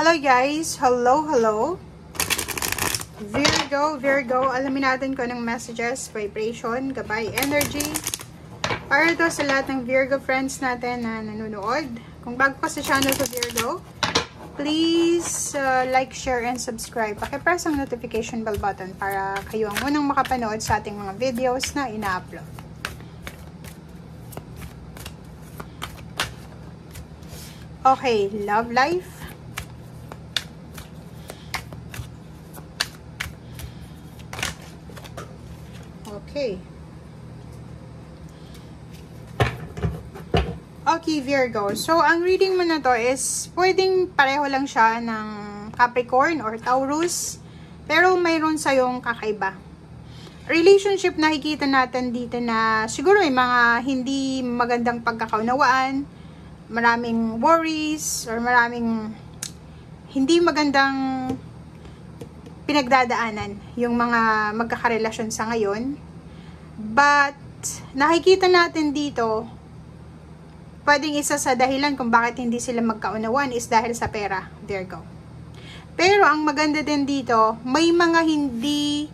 Hello guys! Hello, hello! Virgo, alamin natin kung anong messages, vibration, gabay, energy. Para to sa lahat ng Virgo friends natin na nanonood. Kung bago ka sa channel ko Virgo, please like, share, and subscribe. Pakipress ang notification bell button para kayo ang unang makapanood sa ating mga videos na ina-upload. Okay, love life. Okay. Okay, Virgo. So, ang reading mo na to is, pwedeng pareho lang siya ng Capricorn or Taurus, pero mayroon sayong kakaiba. Relationship, nakikita natin dito na siguro may mga hindi magandang pagkakaunawaan, maraming worries, or maraming hindi magandang pinagdadaanan yung mga magkakarelasyon sa ngayon. But, nakikita natin dito, pwedeng isa sa dahilan kung bakit hindi sila magkaunawan is dahil sa pera, Virgo. Pero, ang maganda din dito, may mga hindi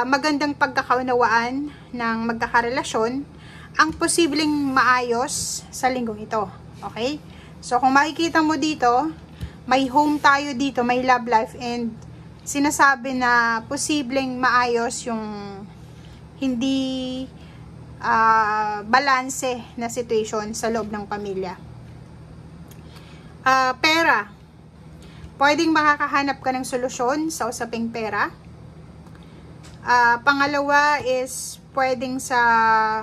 magandang pagkakaunawaan ng magkakarelasyon ang posibleng maayos sa linggong ito. Okay? So, kung makikita mo dito, may home tayo dito, may love life, and sinasabi na posibleng maayos yung hindi balanse na situation sa loob ng pamilya. Pera. Pwedeng makakahanap ka ng solusyon sa usaping pera. Pangalawa is pwedeng sa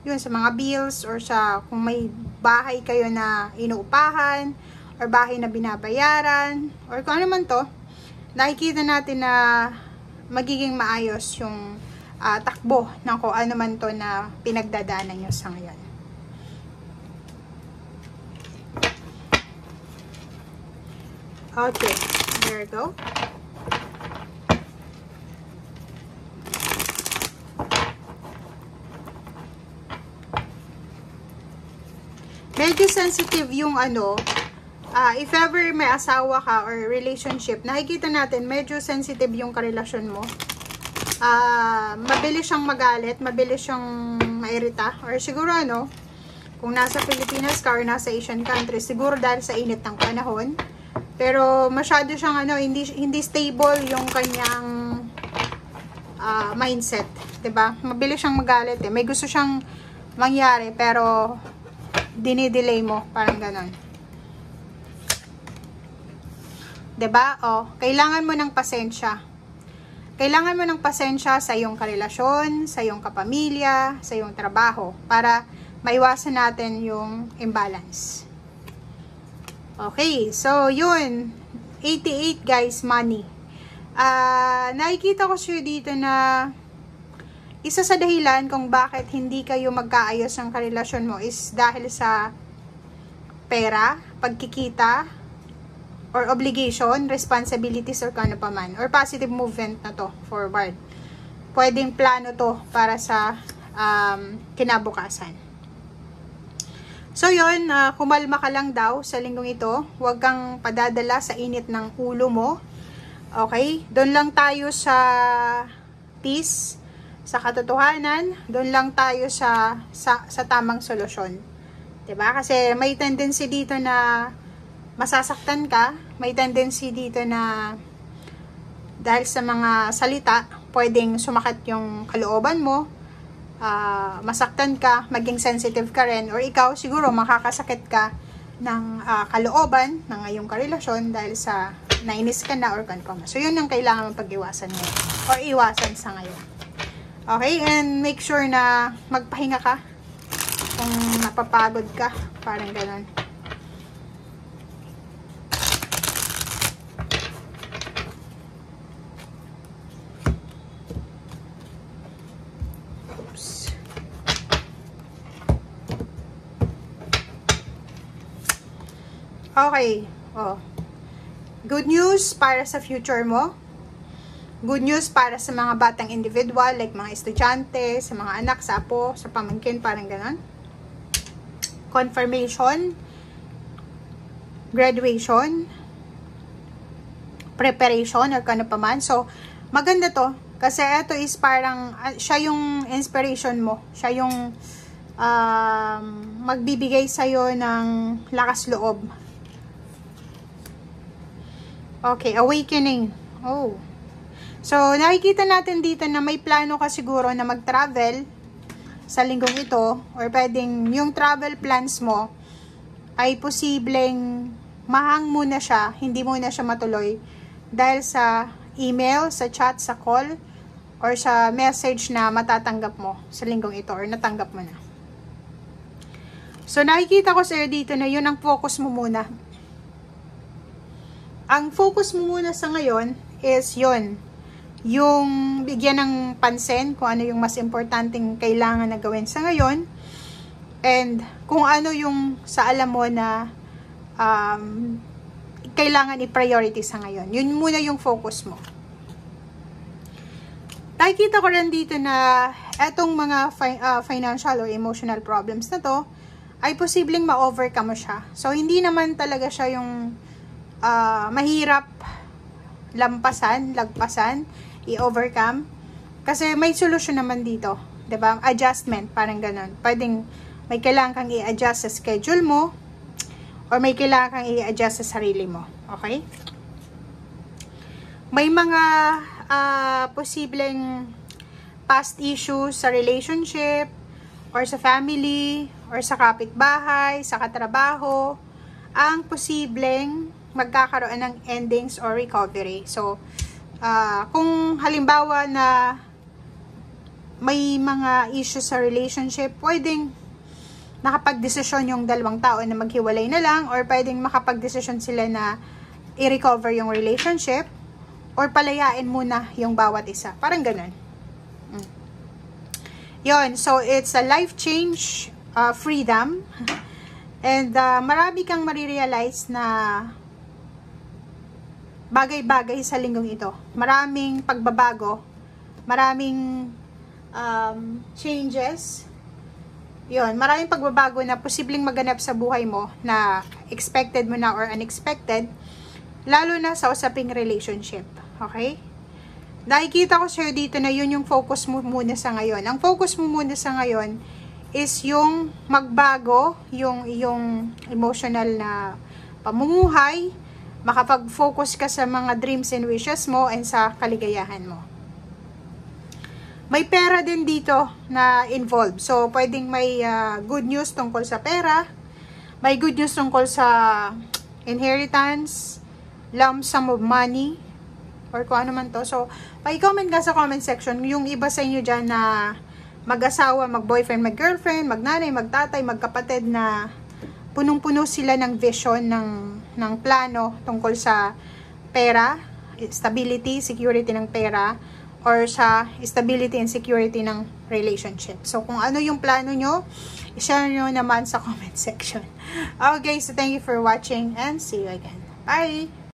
mga bills or sa kung may bahay kayo na inuupahan or bahay na binabayaran or kung ano man to, nakikita natin na magiging maayos yung takbo ng kung ano man to na pinagdadaanan nyo sa ngayon. Okay, there we go. Medyo sensitive yung if ever may asawa ka or relationship, nakikita natin medyo sensitive yung karelasyon mo. Mabilis siyang magalit, mabilis siyang mairita, or siguro kung nasa Pilipinas ka or nasa Asian country, siguro dahil sa init ng panahon. Pero masyado siyang hindi stable yung kanyang mindset, 'di ba? Mabilis siyang magalit eh. May gusto siyang mangyari pero dinidelay mo, parang ganon. 'Di ba? Kailangan mo ng pasensya. Kailangan mo ng pasensya sa iyong karelasyon, sa iyong kapamilya, sa iyong trabaho para maiwasan natin yung imbalance. Okay, so yun. 88 guys, money. Nakikita ko siya dito na isa sa dahilan kung bakit hindi kayo magkaayos ang karelasyon mo is dahil sa pera, pagkikita, or obligation, responsibilities, or kano pa man, or positive movement na to, forward. Pwedeng plano to para sa kinabukasan. So yun, kumalma ka lang daw sa linggong ito. Huwag kang padadala sa init ng ulo mo. Okay? Doon lang tayo sa peace, sa katotohanan. Doon lang tayo sa tamang solusyon. 'Di ba? Kasi may tendency dito na masasaktan ka, may tendency dito na dahil sa mga salita, pwedeng sumakit yung kalooban mo, masaktan ka, maging sensitive ka rin, or ikaw siguro makakasakit ka ng kalooban ng iyong karelasyon dahil sa nainis ka na or kanpama. So yun ang kailangan mong pag-iwasan ngayon or iwasan sa ngayon. Okay, and make sure na magpahinga ka kung napapagod ka, parang ganon. Okay. Good news para sa future mo. Good news para sa mga batang individual, like mga estudyante, sa mga anak, sa apo, sa pamangkin, parang ganon. Confirmation, graduation, preparation or kano pa man. So, maganda to. Kasi ito is parang, siya yung inspiration mo. Siya yung magbibigay sa'yo ng lakas loob. Okay, awakening. Oh. So, nakikita natin dito na may plano ka siguro na mag-travel sa linggong ito, or pwedeng yung travel plans mo ay posibleng mahang muna siya, hindi muna siya matuloy dahil sa email, sa chat, sa call, or sa message na matatanggap mo sa linggong ito or natanggap mo na. So, nakikita ko sa'yo dito na yun ang focus mo muna. Ang focus mo muna sa ngayon is yun, yung bigyan ng pansin kung ano yung mas importanteng kailangan na gawin sa ngayon, and kung ano yung sa alam mo na kailangan i-priority sa ngayon. Yun muna yung focus mo. Nakikita ko rin dito na etong mga financial or emotional problems na to ay posibleng ma-overcome mo siya. So, hindi naman talaga siya yung mahirap lagpasan, i-overcome. Kasi may solusyon naman dito. 'Di ba? Adjustment, parang ganun. Pwedeng may kailangan kang i-adjust sa schedule mo, or may kailangan kang i-adjust sa sarili mo. Okay? May mga posibleng past issues sa relationship, or sa family, or sa kapitbahay, sa katrabaho, ang posibleng magkakaroon ng endings or recovery. So, kung halimbawa na may mga issues sa relationship, pwedeng nakapag-desisyon yung dalawang tao na maghiwalay na lang, or pwedeng makapag-desisyon sila na i-recover yung relationship, or palayain muna yung bawat isa. Parang ganun. Yun. So, it's a life change, freedom, and marami kang marirealize na bagay-bagay sa linggong ito. Maraming pagbabago, maraming changes. Yun, maraming pagbabago na posibleng maganap sa buhay mo na expected mo na or unexpected, lalo na sa usaping relationship. Okay? Nakikita ko sa'yo dito na yun yung focus mo muna sa ngayon. Ang focus mo muna sa ngayon is yung magbago, yung emotional na pamumuhay, makapag-focus ka sa mga dreams and wishes mo and sa kaligayahan mo. May pera din dito na involved. So, pwedeng may good news tungkol sa pera, may good news tungkol sa inheritance, lump sum of money, or kung ano man to. So, pa-comment ka sa comment section yung iba sa inyo dyan na mag-asawa, mag-boyfriend, mag-girlfriend, mag-nanay, mag-tatay, magkapatid na punong-puno sila ng vision, ng plano tungkol sa pera, stability, security ng pera, or sa stability and security ng relationship. So, kung ano yung plano nyo, i-share nyo naman sa comment section. Okay, so thank you for watching and see you again. Bye!